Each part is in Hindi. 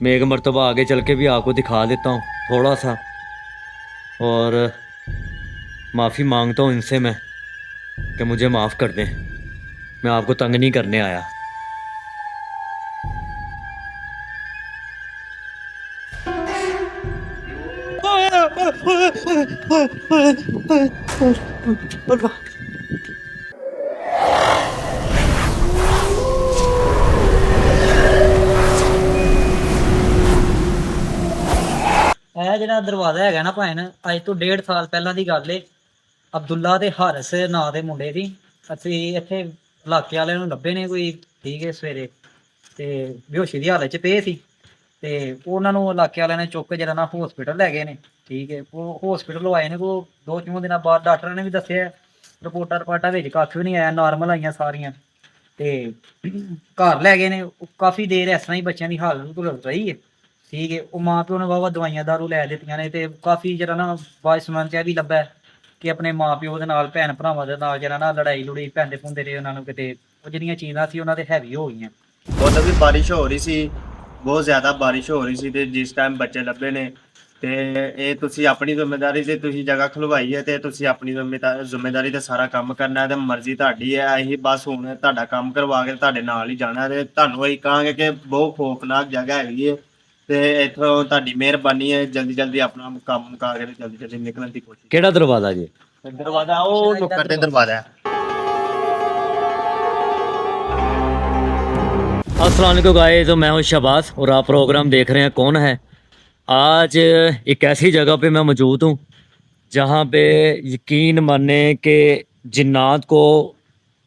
मैं एक मर्तबा आगे चल के भी आपको दिखा देता हूँ थोड़ा सा, और माफ़ी मांगता हूँ इनसे मैं कि मुझे माफ़ कर दें। मैं आपको तंग नहीं करने आया। ਇਹ ਜਿਹੜਾ ਦਰਵਾਜ਼ਾ ਹੈਗਾ ਨਾ ਭਾਵੇਂ ਨਾ, ਅੱਜ ਤੋਂ 1.5 ਸਾਲ ਪਹਿਲਾਂ ਦੀ ਗੱਲ ਏ। ਅਬਦੁੱਲਾ ਤੇ ਹਾਰਿਸ ਨਾਂ ਦੇ ਮੁੰਡੇ ਸੀ। ਅਸੀਂ ਇੱਥੇ ਇਲਾਕੇ ਵਾਲਿਆਂ ਨੂੰ ਲੱਭੇ ਨੇ ਕੋਈ, ਠੀਕ ਹੈ, ਸਵੇਰੇ ਤੇ ਬੇਹੋਸ਼ੀ ਦੀ ਹਾਲਤ 'ਚ ਪਏ ਸੀ। ਤੇ ਉਹਨਾਂ ਨੂੰ ਇਲਾਕੇ ਵਾਲਿਆਂ ਨੇ ਚੁੱਕ ਕੇ ਜਿਹੜਾ ਨਾ ਹਸਪੀਟਲ ਲੈ ਗਏ ਨੇ, ਠੀਕ ਹੈ। ਉਹ ਹਸਪੀਟਲ ਆਏ ਨੇ ਕੋ 2-4 ਦਿਨਾਂ ਬਾਅਦ। ਡਾਕਟਰਾਂ ਨੇ ਵੀ ਦੱਸਿਆ ਰਿਪੋਰਟਾਂ ਵਿੱਚ ਕੱਖ ਵੀ ਨਹੀਂ ਆਇਆ, ਨਾਰਮਲ ਆਈਆਂ ਸਾਰੀਆਂ। ਤੇ ਘਰ ਲੈ ਗਏ ਨੇ। ਉਹ ਕਾਫੀ ਦੇਰ ਇਸ ਤਰ੍ਹਾਂ ਹੀ ਬੱਚਿਆਂ ਦੀ ਹਾਲਤ ਭੁਗਤ ਰਹੀ ਹੈ, ਠੀਕ ਹੈ। ਉਹ ਮਾਂ ਪਿਓ ਨੇ ਵਾਹਵਾ ਦਵਾਈਆਂ ਦਾਰੂ ਲੈ ਦਿੱਤੀਆਂ ਨੇ, ਤੇ ਕਾਫੀ ਜਿਹੜਾ ਨਾ ਬਾਅਦ ਸੁਣਨ 'ਚ ਇਹ ਵੀ ਲੱਭਾ ਕਿ ਆਪਣੇ ਮਾਂ ਪਿਓ ਦੇ ਨਾਲ, ਭੈਣ ਭਰਾਵਾਂ ਦੇ ਨਾਲ ਜਿਹੜਾ ਨਾ ਲੜਾਈ ਲੜੂਈ ਪੈਂਦੇ ਪੁੰਦੇ ਰਹੇ ਉਹਨਾਂ ਨੂੰ ਕਿਤੇ। ਉਹ ਜਿਹੜੀਆਂ ਚੀਜ਼ਾਂ ਸੀ ਉਹਨਾਂ ਦੇ ਹੈਵੀ ਹੋ ਗਈਆਂ। ਉਦੋਂ ਵੀ ਬਾਰਿਸ਼ ਹੋ ਰਹੀ ਸੀ, ਬਹੁਤ ਜ਼ਿਆਦਾ ਬਾਰਿਸ਼ ਹੋ ਰਹੀ ਸੀ, ਤੇ ਜਿਸ ਟਾਈਮ ਬੱਚੇ ਲੱਭੇ ਨੇ ਤੇ ਇਹ ਤੁਸੀਂ ਆਪਣੀ ਜ਼ਿੰਮੇਵਾਰੀ ਤੇ ਤੁਸੀਂ ਜਗ੍ਹਾ ਖੁਲਵਾਈ ਹੈ, ਤੇ ਤੁਸੀਂ ਆਪਣੀ ਜ਼ਿੰਮੇਵਾਰੀ ਤੇ ਸਾਰਾ ਕੰਮ ਕਰਨਾ ਹੈ, ਤੇ ਮਰਜ਼ੀ ਤੁਹਾਡੀ ਹੈ। ਅਸੀਂ ਬਸ ਹੁਣ ਤੁਹਾਡਾ ਕੰਮ ਕਰਵਾ ਕੇ ਤੁਹਾਡੇ ਨਾਲ ਹੀ ਜਾਣਾ, ਤੇ ਤੁਹਾਨੂੰ ਅਸੀਂ ਕਹਾਂਗੇ ਕਿ ਬਹੁਤ ਖੌਫਨਾਕ ਜਗ੍ਹਾ ਹੈਗੀ ਹੈ, ਤੇ ਇੱਥੋਂ ਤੁਹਾਡੀ ਮਿਹਰਬਾਨੀ ਹੈ ਜਲਦੀ ਜਲਦੀ ਆਪਣਾ ਕੰਮ ਮੁਕਾ ਕੇ ਜਲਦੀ ਜਲਦੀ ਨਿਕਲਣ ਦੀ ਕੋਸ਼ਿਸ਼। केड़ा दरवाज़ा जी? दरवाजा ਉਹ ਨੁੱਕਰ ਤੇ ਦਰਵਾਜ਼ਾ ਹੈ। अस्सलाम वालेकुम गाइस, तो मैं हूं शहबाज और आप प्रोग्राम देख रहे हैं कौन है। आज एक ऐसी जगह पे मैं मौजूद हूं जहां पे यकीन माने कि जिन्नात को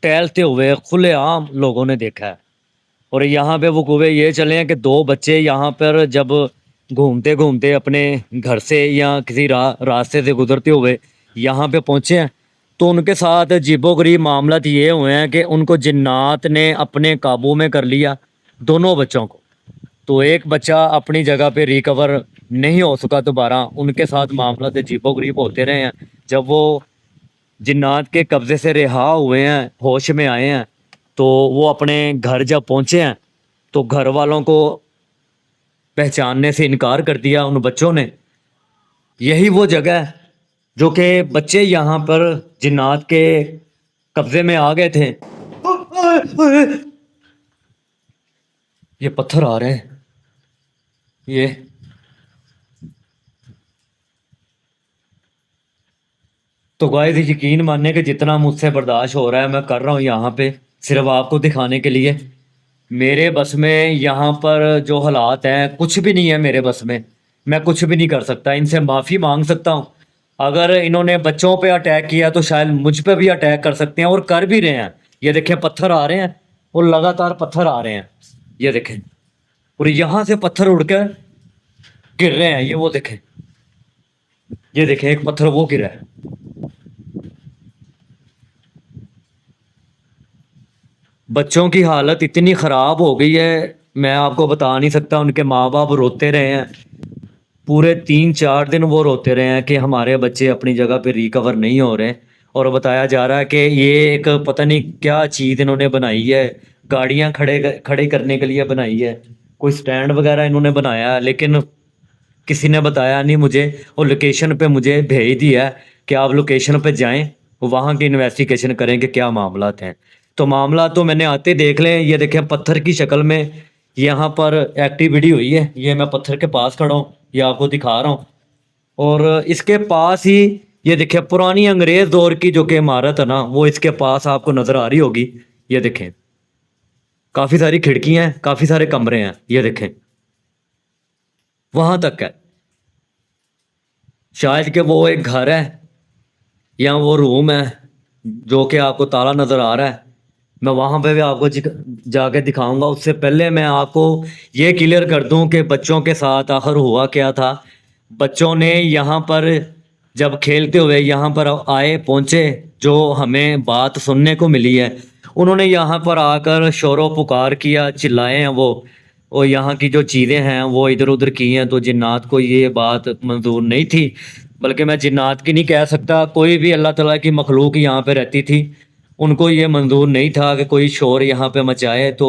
टहलते हुए खुलेआम लोगों ने देखा है। और यहाँ पे वकूवे ये चले हैं कि 2 बच्चे यहाँ पर जब घूमते घूमते अपने घर से या किसी रास्ते से गुजरते हुए यहाँ पे पहुँचे हैं, तो उनके साथ अजीबोगरीब मामला ये हुए हैं कि उनको जिन्नात ने अपने काबू में कर लिया, दोनों बच्चों को। तो एक बच्चा अपनी जगह पे रिकवर नहीं हो सका दोबारा। उनके साथ मामला अजीबोगरीब होते रहे हैं। जब वो जिन्नात के कब्ज़े से रिहा हुए हैं, होश में आए हैं, तो वो अपने घर जब पहुँचे हैं तो घर वालों को पहचानने से इनकार कर दिया उन बच्चों ने। यही वो जगह है जो कि बच्चे यहाँ पर जिन्नात के कब्ज़े में आ गए थे। ये पत्थर आ रहे हैं, ये तो गाइस यकीन मानने के जितना मुझसे बर्दाश्त हो रहा है मैं कर रहा हूँ यहाँ पे, सिर्फ आपको दिखाने के लिए। मेरे बस में यहाँ पर जो हालात हैं, कुछ भी नहीं है मेरे बस में। मैं कुछ भी नहीं कर सकता। इनसे माफ़ी मांग सकता हूँ। अगर इन्होंने बच्चों पे अटैक किया तो शायद मुझ पे भी अटैक कर सकते हैं, और कर भी रहे हैं। ये देखें पत्थर आ रहे हैं, और लगातार पत्थर आ रहे हैं, ये देखें। और यहाँ से पत्थर उड़कर गिर रहे हैं, ये वो देखें, ये देखें एक पत्थर वो गिरा है। बच्चों की हालत इतनी ख़राब हो गई है, मैं आपको बता नहीं सकता। उनके माँ बाप रोते रहे हैं, पूरे 3-4 दिन वो रोते रहे हैं कि हमारे बच्चे अपनी जगह पे रिकवर नहीं हो रहे। और बताया जा रहा है कि ये एक पता नहीं क्या चीज़ इन्होंने बनाई है, गाड़ियाँ खड़े करने के लिए बनाई है, कोई स्टैंड वगैरह इन्होंने बनाया है, लेकिन किसी ने बताया नहीं मुझे। और लोकेशन पे मुझे भेज दिया है कि आप लोकेशन पे जाएं, वहाँ की इन्वेस्टिगेशन करें कि क्या मामला हैं। तो मामला तो मैंने आते देख लें। ये देखें पत्थर की शक्ल में यहाँ पर एक्टिविटी हुई है। ये मैं पत्थर के पास खड़ा हूँ, ये आपको दिखा रहा हूँ। और इसके पास ही ये देखिए पुरानी अंग्रेज़ दौर की जो कि इमारत है ना, वो इसके पास आपको नज़र आ रही होगी। ये देखें काफ़ी सारी खिड़कियाँ हैं, काफ़ी सारे कमरे हैं, ये देखें वहाँ तक है। शायद कि वो एक घर है या वो रूम है जो कि आपको ताला नज़र आ रहा है। मैं वहाँ पे भी आपको जाके दिखाऊंगा। उससे पहले मैं आपको ये क्लियर कर दूं कि बच्चों के साथ आखिर हुआ क्या था। बच्चों ने यहाँ पर जब खेलते हुए यहाँ पर आए पहुँचे, जो हमें बात सुनने को मिली है, उन्होंने यहाँ पर आकर शोरो पुकार किया, चिल्लाए हैं वो। और यहाँ की जो चीज़ें हैं वो इधर उधर की हैं। तो जिन्नात को ये बात मंजूर नहीं थी, बल्कि मैं जिन्नात की नहीं कह सकता, कोई भी अल्लाह ताला की मखलूक यहाँ पे रहती थी, उनको ये मंजूर नहीं था कि कोई शोर यहाँ पे मचाए, तो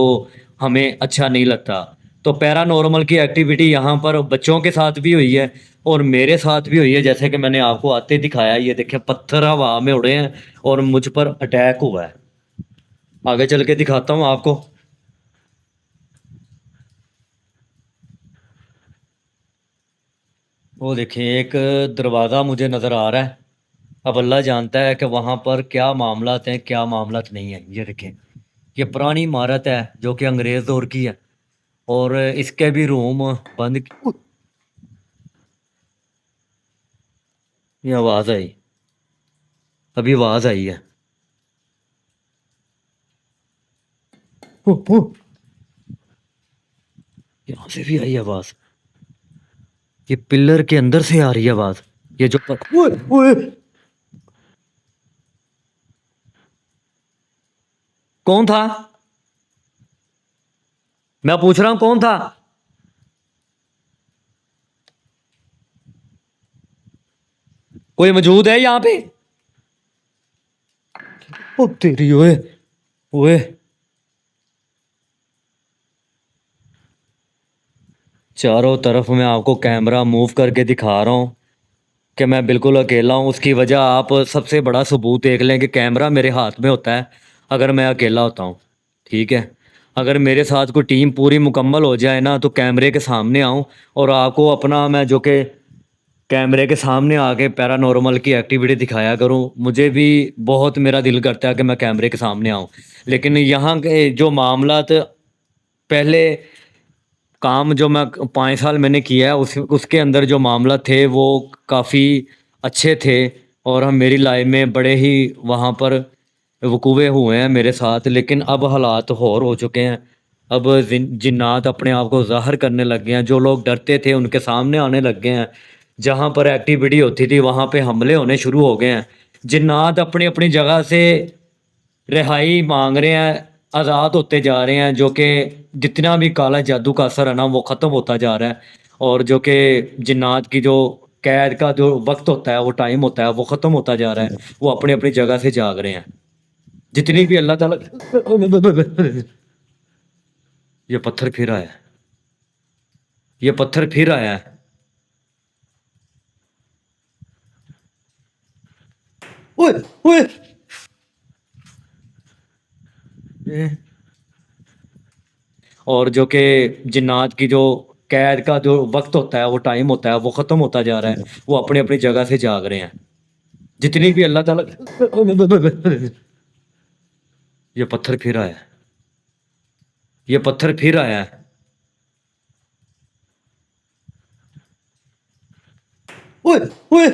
हमें अच्छा नहीं लगता। तो पैरानॉर्मल की एक्टिविटी यहाँ पर बच्चों के साथ भी हुई है और मेरे साथ भी हुई है। जैसे कि मैंने आपको आते दिखाया, ये देखिए पत्थर हवा में उड़े हैं और मुझ पर अटैक हुआ है। आगे चल के दिखाता हूँ आपको। वो देखिए एक दरवाज़ा मुझे नज़र आ रहा है। अब अल्लाह जानता है कि वहाँ पर क्या मामलात हैं, क्या मामलात नहीं है। ये देखें, ये पुरानी इमारत है जो कि अंग्रेज़ दौर की है और इसके भी रूम बंद। ये आवाज़ आई, अभी आवाज़ आई है। यहाँ से भी आई आवाज़, ये पिलर के अंदर से आ रही है आवाज़। ये जो ओए, कौन था? मैं पूछ रहा हूँ कौन था? कोई मौजूद है यहाँ पे? ओ तेरी ओए ओए, चारों तरफ मैं आपको कैमरा मूव करके दिखा रहा हूँ कि मैं बिल्कुल अकेला हूँ। उसकी वजह आप सबसे बड़ा सबूत देख लें कि कैमरा मेरे हाथ में होता है अगर मैं अकेला होता हूँ, ठीक है। अगर मेरे साथ कोई टीम पूरी मुकम्मल हो जाए ना तो कैमरे के सामने आऊँ और आपको अपना, मैं जो कि कैमरे के सामने आके पैरानॉर्मल की एक्टिविटी दिखाया करूं। मुझे भी बहुत, मेरा दिल करता है कि मैं कैमरे के सामने आऊं, लेकिन यहाँ के जो मामलात, पहले काम जो मैं 5 साल मैंने किया है उसके अंदर जो मामला थे वो काफ़ी अच्छे थे और हम, मेरी लाइफ में बड़े ही वहाँ पर वकूवे हुए हैं मेरे साथ। लेकिन अब हालात और हो चुके हैं। अब जिन्नात अपने आप को ज़ाहिर करने लग गए हैं। जो लोग डरते थे उनके सामने आने लग गए हैं। जहाँ पर एक्टिविटी होती थी वहाँ पे हमले होने शुरू हो गए हैं। जिन्नात अपनी अपनी जगह से रिहाई मांग रहे हैं, आज़ाद होते जा रहे हैं। जो कि जितना भी काला जादू का असर है ना वो ख़त्म होता जा रहा है और जो कि जिन्नात की जो कैद का जो वक्त होता है, वो टाइम होता है, वो ख़त्म होता जा रहा है। वो अपनी अपनी जगह से जाग रहे हैं जितनी भी अल्लाह ताला। ये पत्थर फिर आया, ये पत्थर फिर आया है। ओए ओए, और जो कि जिन्नात की जो कैद का जो वक्त होता है, वो टाइम होता है, वो ख़त्म होता जा रहा है। वो अपनी अपनी जगह से जाग रहे हैं जितनी भी अल्लाह ताला। ये पत्थर फिर आया, ये पत्थर फिर आया है। ओए ओए,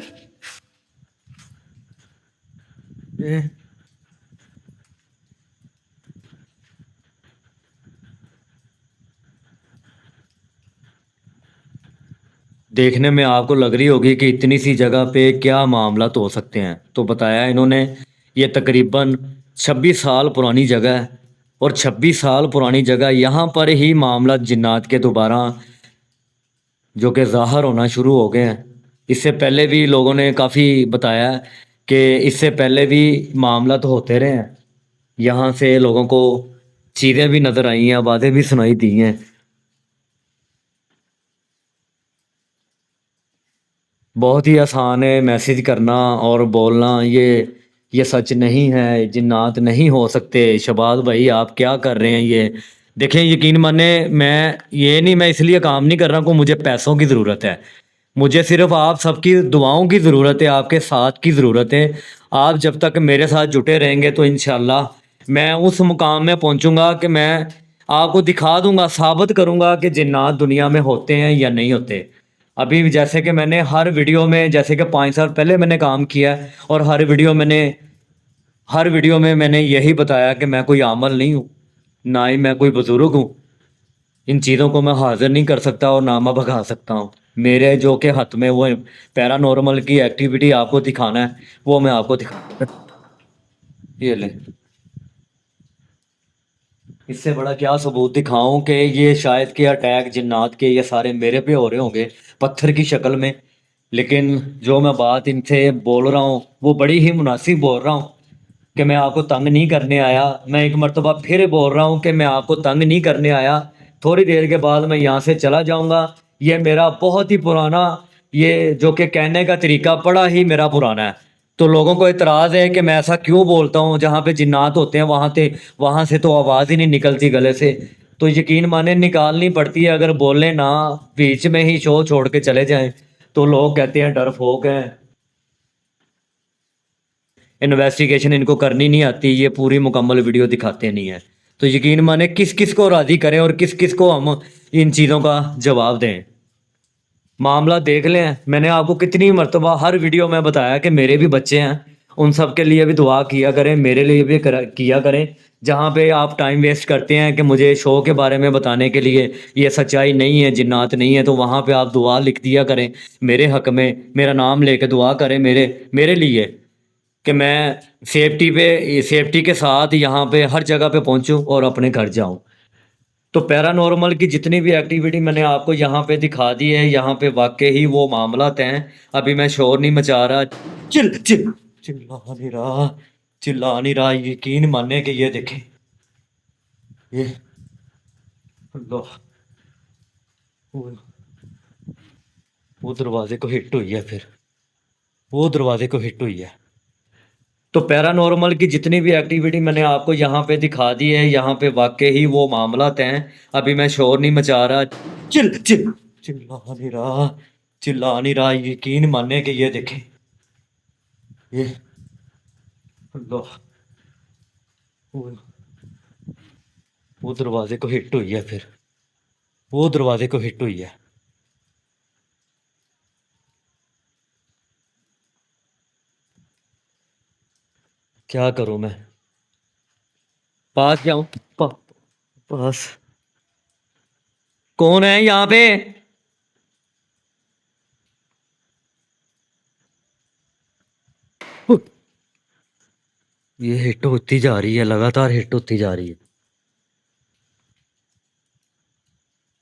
देखने में आपको लग रही होगी कि इतनी सी जगह पे क्या मामला तो हो सकते हैं। तो बताया इन्होंने, ये तकरीबन 26 साल पुरानी जगह है और 26 साल पुरानी जगह यहाँ पर ही मामला जिन्नात के दोबारा जो कि ज़ाहिर होना शुरू हो गए हैं। इससे पहले भी लोगों ने काफ़ी बताया है कि इससे पहले भी मामला तो होते रहे हैं। यहाँ से लोगों को चीज़ें भी नज़र आई हैं, बातें भी सुनाई दी हैं। बहुत ही आसान है मैसेज करना और बोलना, ये सच नहीं है, जिन्नात नहीं हो सकते। शबाज भाई आप क्या कर रहे हैं ये? देखें, यकीन माने, मैं इसलिए काम नहीं कर रहा हूँ, मुझे पैसों की ज़रूरत है। मुझे सिर्फ आप सबकी दुआओं की ज़रूरत है, आपके साथ की ज़रूरत है। आप जब तक मेरे साथ जुटे रहेंगे तो इंशाल्लाह मैं उस मुकाम में पहुंचूंगा कि मैं आपको दिखा दूंगा, साबित करूंगा कि जिन्नात दुनिया में होते हैं या नहीं होते। अभी भी जैसे कि मैंने हर वीडियो में, जैसे कि 5 साल पहले मैंने काम किया है और हर वीडियो में मैंने यही बताया कि मैं कोई आमल नहीं हूँ, ना ही मैं कोई बुजुर्ग हूँ। इन चीज़ों को मैं हाजिर नहीं कर सकता और ना मैं भगा सकता हूँ। मेरे जो के हाथ में वो पैरानॉर्मल की एक्टिविटी आपको दिखाना है, वो मैं आपको दिखा। ये ले, इससे बड़ा क्या सबूत दिखाऊं कि ये शायद के अटैक जिन्नात के ये सारे मेरे पे हो रहे होंगे पत्थर की शक्ल में। लेकिन जो मैं बात इनसे बोल रहा हूँ वो बड़ी ही मुनासिब बोल रहा हूँ कि मैं आपको तंग नहीं करने आया। मैं एक मर्तबा फिर बोल रहा हूँ कि मैं आपको तंग नहीं करने आया। थोड़ी देर के बाद मैं यहाँ से चला जाऊँगा। ये मेरा बहुत ही पुराना, ये जो कि कहने का तरीका बड़ा ही मेरा पुराना है। तो लोगों को इतराज़ है कि मैं ऐसा क्यों बोलता हूँ, जहाँ पे जिन्नात होते हैं वहाँ से तो आवाज़ ही नहीं निकलती गले से। तो यकीन माने निकालनी पड़ती है, अगर बोले ना बीच में ही शो छोड़ के चले जाएं तो लोग कहते हैं डरपोक हैं, इन्वेस्टिगेशन इनको करनी नहीं आती, ये पूरी मुकम्मल वीडियो दिखाते नहीं है। तो यकीन माने किस किस को राज़ी करें और किस किस को हम इन चीज़ों का जवाब दें। मामला देख लें, मैंने आपको कितनी मर्तबा हर वीडियो में बताया कि मेरे भी बच्चे हैं, उन सब के लिए भी दुआ किया करें, मेरे लिए भी किया करें। जहाँ पे आप टाइम वेस्ट करते हैं कि मुझे शो के बारे में बताने के लिए ये सच्चाई नहीं है, जिन्नात नहीं है, तो वहाँ पे आप दुआ लिख दिया करें मेरे हक़ में, मेरा नाम लेके दुआ करें मेरे लिए, कि मैं सेफ्टी के साथ यहाँ पे हर जगह पे पहुँचूँ और अपने घर जाऊँ। तो पैरानॉर्मल की जितनी भी एक्टिविटी मैंने आपको यहाँ पे दिखा दी है, यहाँ पे वाकई ही वो मामलात हैं। अभी मैं शोर नहीं मचा रहा, चिल्ला नहीं रहा, यकीन माने कि ये देखें, ये अल्लाह, वो वो दरवाजे को हिट हुई है, फिर वो दरवाजे को हिट हुई है। तो पैरानॉर्मल की जितनी भी एक्टिविटी मैंने आपको यहाँ पे दिखा दी है, यहाँ पे वाकई ही वो मामलात हैं। अभी मैं शोर नहीं मचा रहा, चिल्ला नहीं रहा, यकीन माने कि ये देखें, ये अल्लाह, वो वो दरवाजे को हिट हुई है, फिर वो दरवाजे को हिट हुई है। क्या करूं मैं, पास जाऊं, पास कौन है यहाँ पे? ये हिट होती जा रही है, लगातार हिट होती जा रही है।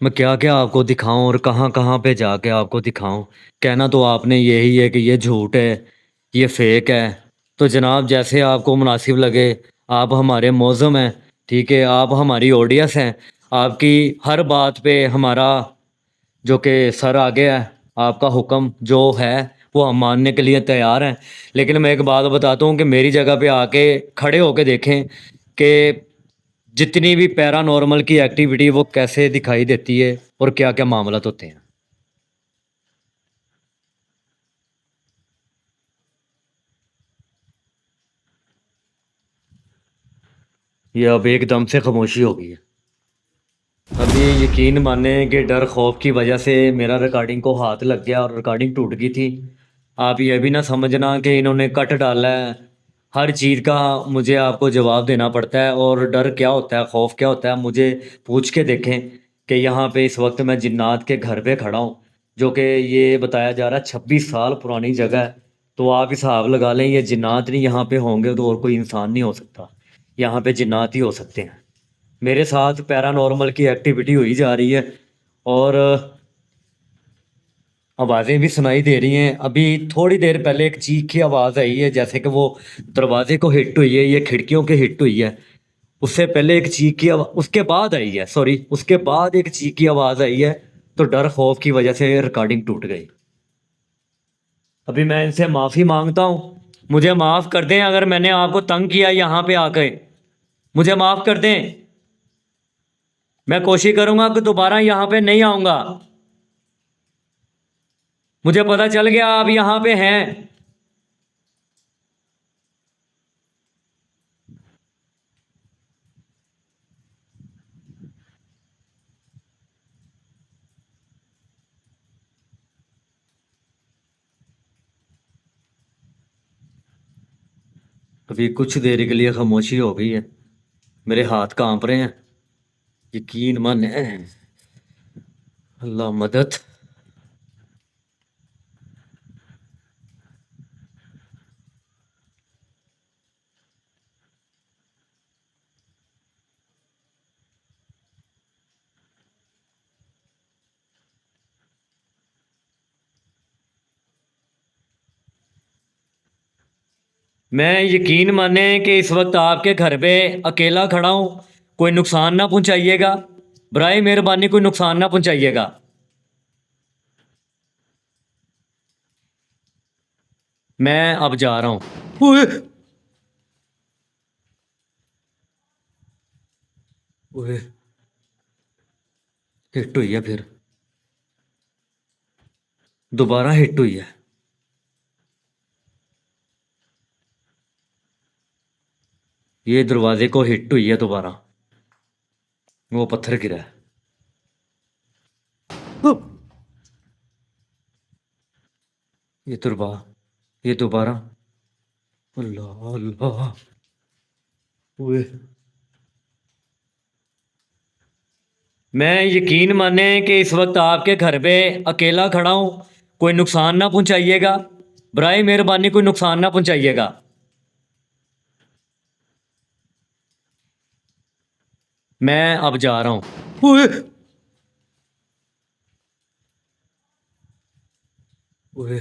मैं क्या क्या आपको दिखाऊं और कहाँ कहाँ पे जाके आपको दिखाऊं। कहना तो आपने यही है कि ये झूठ है, ये फेक है। तो जनाब जैसे आपको मुनासिब लगे, आप हमारे मौज़म हैं, ठीक है, आप हमारी ऑडियंस हैं, आपकी हर बात पे हमारा जो कि सर आगे है, आपका हुक्म जो है वो हम मानने के लिए तैयार हैं। लेकिन मैं एक बात बताता हूँ कि मेरी जगह पे आके खड़े होके देखें कि जितनी भी पैरानॉर्मल की एक्टिविटी वो कैसे दिखाई देती है और क्या क्या मामलात होते हैं। ये अब एकदम से खामोशी हो गई है। अभी यकीन माने कि डर खौफ की वजह से मेरा रिकॉर्डिंग को हाथ लग गया और रिकॉर्डिंग टूट गई थी। आप ये भी ना समझना कि इन्होंने कट डाला है। हर चीज़ का मुझे आपको जवाब देना पड़ता है, और डर क्या होता है, खौफ क्या होता है, मुझे पूछ के देखें कि यहाँ पे इस वक्त मैं जिन्नात के घर पे खड़ा हूँ, जो कि ये बताया जा रहा है 26 साल पुरानी जगह है। तो आप हिसाब लगा लें, ये जिन्नात नहीं यहाँ पे होंगे तो और कोई इंसान नहीं हो सकता, यहाँ पे जिन्नात ही हो सकते हैं। मेरे साथ पैरानॉर्मल की एक्टिविटी हुई जा रही है और आवाज़ें भी सुनाई दे रही हैं। अभी थोड़ी देर पहले एक चीख की आवाज़ आई है, जैसे कि वो दरवाजे को हिट हुई है, ये खिड़कियों के हिट हुई है। उससे पहले एक चीख की आवाज़ उसके बाद आई है, सॉरी, उसके बाद एक चीख की आवाज़ आई है। तो डर खौफ की वजह से रिकॉर्डिंग टूट गई। अभी मैं इनसे माफ़ी मांगता हूँ, मुझे माफ़ कर दें अगर मैंने आपको तंग किया यहाँ पे आके, मुझे माफ़ कर दें। मैं कोशिश करूँगा कि दोबारा यहाँ पे नहीं आऊँगा। मुझे पता चल गया आप यहाँ पे हैं। अभी कुछ देर के लिए खामोशी हो गई है, मेरे हाथ कांप रहे हैं, यकीन माने, अल्लाह मदद। मैं यकीन माने कि इस वक्त आपके घर पे अकेला खड़ा हूँ, कोई नुकसान ना पहुँचाइएगा। बराए मेहरबानी कोई नुकसान ना पहुंचाइएगा। मैं अब जा रहा हूं। ओए ओए, हिट हुई है फिर, दोबारा हिट हुई है। ये दरवाजे को हिट हुई है दोबारा, वो पत्थर गिरा है। हुप! ये दुर्बा ये दोबारा, अल्लाह अल्लाह। ओए, मैं यकीन माने कि इस वक्त आपके घर पे अकेला खड़ा हूं, कोई नुकसान ना पहुंचाइएगा, बराए मेहरबानी कोई नुकसान ना पहुंचाइएगा। मैं अब जा रहा हूं। ओए ओए,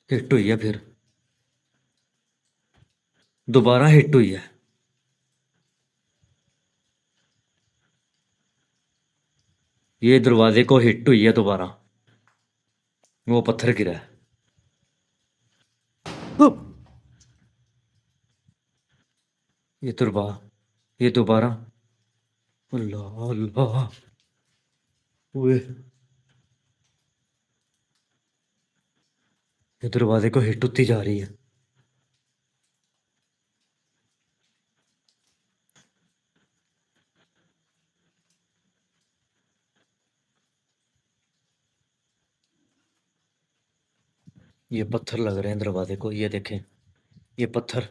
हिट हुई है फिर, दोबारा हिट हुई है। ये दरवाजे को हिट हुई है दोबारा, वो पत्थर गिरा है। हुप! ये दुर्बा ये दोबारा, अल्लाह अल्लाह। ओए, ये दरवाजे को हिट होती जा रही है। ये पत्थर लग रहे हैं दरवाजे को, ये देखें, ये पत्थर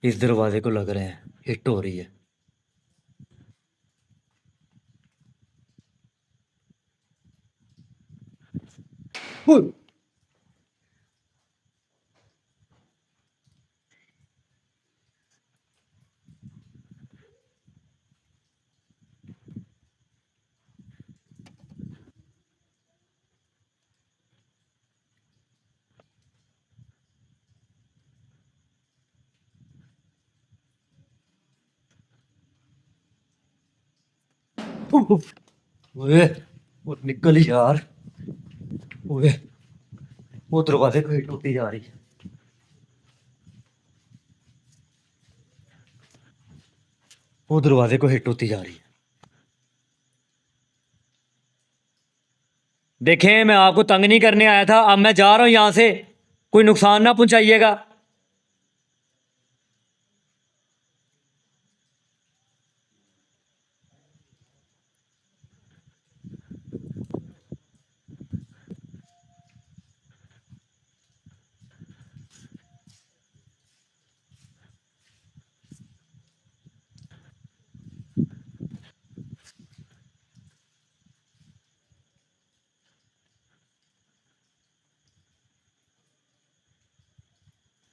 इस दरवाजे को लग रहे हैं, हिट हो रही है। ओए, ओए, वो निकल यार। ओए, वो दरवाजे को हिट होती जा रही है। वो दरवाजे को हिट होती जा रही है। देखें, मैं आपको तंग नहीं करने आया था, अब मैं जा रहा हूं यहां से, कोई नुकसान ना पहुंचाइएगा।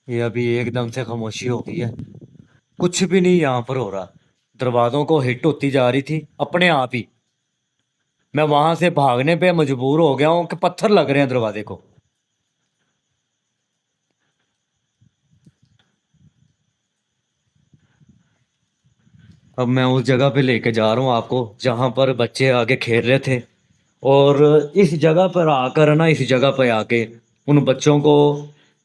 ये अभी एकदम से खामोशी हो गई है, कुछ भी नहीं यहाँ पर हो रहा। दरवाजों को हिट होती जा रही थी अपने आप ही, मैं वहां से भागने पे मजबूर हो गया हूं कि पत्थर लग रहे हैं दरवाजे को। अब मैं उस जगह पे लेके जा रहा हूँ आपको जहाँ पर बच्चे आगे खेल रहे थे, और इस जगह पर आकर ना, इस जगह पर आके उन बच्चों को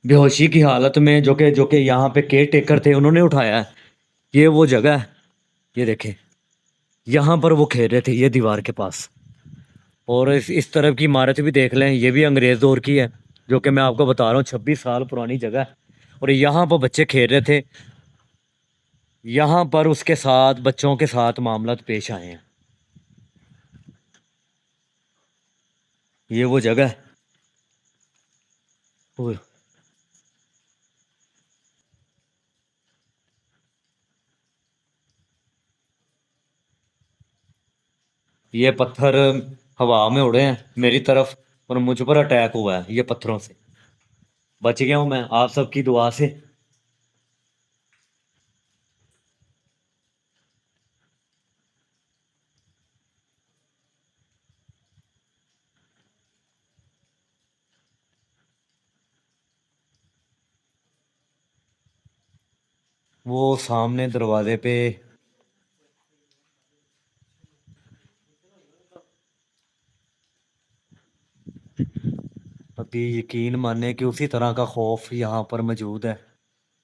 बेहोशी की हालत में, जो कि यहाँ पे केयर टेकर थे, उन्होंने उठाया है। ये वो जगह है, ये देखें, यहाँ पर वो खेल रहे थे, ये दीवार के पास। और इस तरफ की इमारत भी देख लें, ये भी अंग्रेज़ दौर की है, जो कि मैं आपको बता रहा हूँ 26 साल पुरानी जगह है। और यहाँ पर बच्चे खेल रहे थे, यहाँ पर उसके साथ, बच्चों के साथ मामला पेश आए हैं। ये वो जगह है। ओए, ये पत्थर हवा में उड़े हैं मेरी तरफ, और मुझ पर अटैक हुआ है ये पत्थरों से। बच गया हूँ मैं आप सबकी दुआ से। वो सामने दरवाजे पे अभी यकीन माने कि उसी तरह का खौफ यहाँ पर मौजूद है,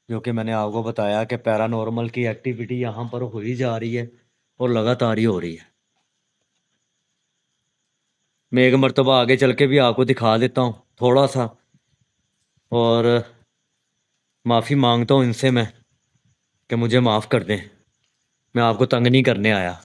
जो कि मैंने आपको बताया कि पैरानॉर्मल की एक्टिविटी यहाँ पर हो ही जा रही है और लगातार ही हो रही है। मैं एक मर्तबा आगे चल के भी आपको दिखा देता हूँ थोड़ा सा, और माफ़ी मांगता हूँ इनसे मैं कि मुझे माफ़ कर दें, मैं आपको तंग नहीं करने आया।